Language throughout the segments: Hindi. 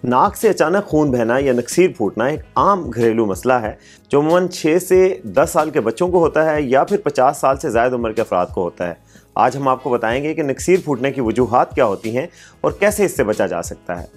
नाक से अचानक खून बहना या नक्सीर फूटना एक आम घरेलू मसला है जो अमूमन 6 से 10 साल के बच्चों को होता है या फिर 50 साल से ज़्यादा उम्र के अफराद को होता है। आज हम आपको बताएंगे कि नक्सीर फूटने की वजूहात क्या होती हैं और कैसे इससे बचा जा सकता है।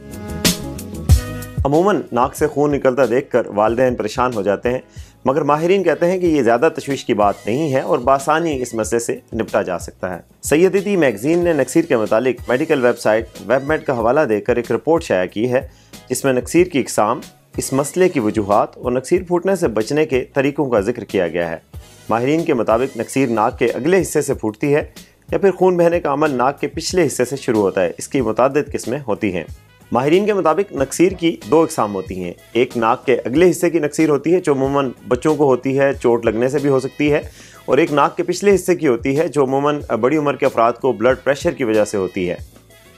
अमूमन नाक से खून निकलता देखकर वालिदैन परेशान हो जाते हैं, मगर माहिरीन कहते हैं कि ये ज़्यादा तशवीश की बात नहीं है और बासानी इस मसले से निपटा जा सकता है। सैयदी मैगजीन ने नक्सीर के मुतालिक मेडिकल वेबसाइट वेबमेड का हवाला देकर एक रिपोर्ट शाया की है जिसमें नक्सीर की इकसाम, इस मसले की वजूहात और नक्सीर फूटने से बचने के तरीकों का जिक्र किया गया है। माहिरीन के मुताबिक नक्सीर नाक के अगले हिस्से से फूटती है या फिर खून बहने का अमल नाक के पिछले हिस्से से शुरू होता है। इसकी मुतादिद किस्में होती हैं। माहिरीन के मुताबिक नक्सीर की 2 इकसाम होती हैं। एक नाक के अगले हिस्से की नक्सीर होती है जो अमूमन बच्चों को होती है, चोट लगने से भी हो सकती है, और एक नाक के पिछले हिस्से की होती है जो अमूमन बड़ी उम्र के अफराद को ब्लड प्रेशर की वजह से होती है।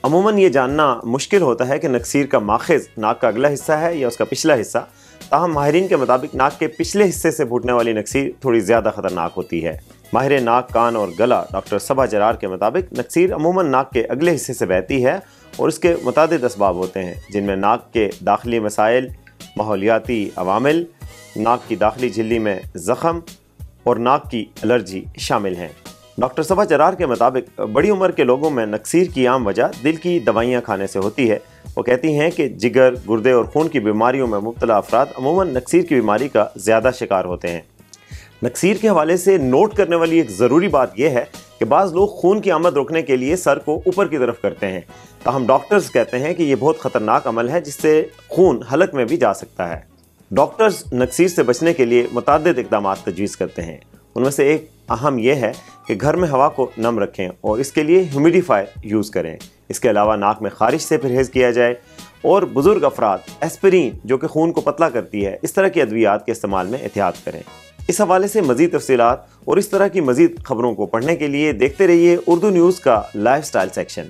अमूमन ये जानना मुश्किल होता है कि नक्सीर का माखज़ नाक का अगला हिस्सा है या उसका पिछला हिस्सा। ताहम माहिरीन के मुताबिक नाक के पिछले हिस्से से फूटने वाली नक्सीर थोड़ी ज़्यादा ख़तरनाक होती है। माहिर नाक, कान और गला डॉक्टर सबा जरार के मुताबिक नक्सीर अमूमन नाक के अगले हिस्से से बहती है और इसके मुतादिद असबाब होते हैं जिनमें नाक के दाखिली मसाइल, माहौलियाती अवामिल, नाक की दाखिली झिल्ली में ज़ख़म और नाक की एलर्जी शामिल हैं। डॉक्टर सबा जरार के मुताबिक बड़ी उम्र के लोगों में नक्सीर की आम वजह दिल की दवाइयाँ खाने से होती है। वो कहती हैं कि जिगर, गुर्दे और खून की बीमारियों में मुब्तला अफराद अमूमन नक्सीर की बीमारी का ज़्यादा शिकार होते हैं। नक्सीर के हवाले से नोट करने वाली एक ज़रूरी बात यह है कि बाज़ लोग खून की आमद रोकने के लिए सर को ऊपर की तरफ करते हैं। ताहम डॉक्टर्स कहते हैं कि यह बहुत ख़तरनाक अमल है जिससे खून हलक में भी जा सकता है। डॉक्टर्स नक्सीर से बचने के लिए मुताद्दिद इक़दाम तजवीज़ करते हैं। उनमें से एक अहम यह है कि घर में हवा को नम रखें और इसके लिए ह्यूमिडिफायर यूज़ करें। इसके अलावा नाक में ख़ारिश से परहेज़ किया जाए और बुज़ुर्ग अफराद एस्पिरिन जो कि खून को पतला करती है, इस तरह की अद्वियात के इस्तेमाल में एहतियात करें। इस हवाले से मज़ीद तफ़सीलात और इस तरह की मज़ीद ख़बरों को पढ़ने के लिए देखते रहिए उर्दू न्यूज़ का लाइफस्टाइल सेक्शन।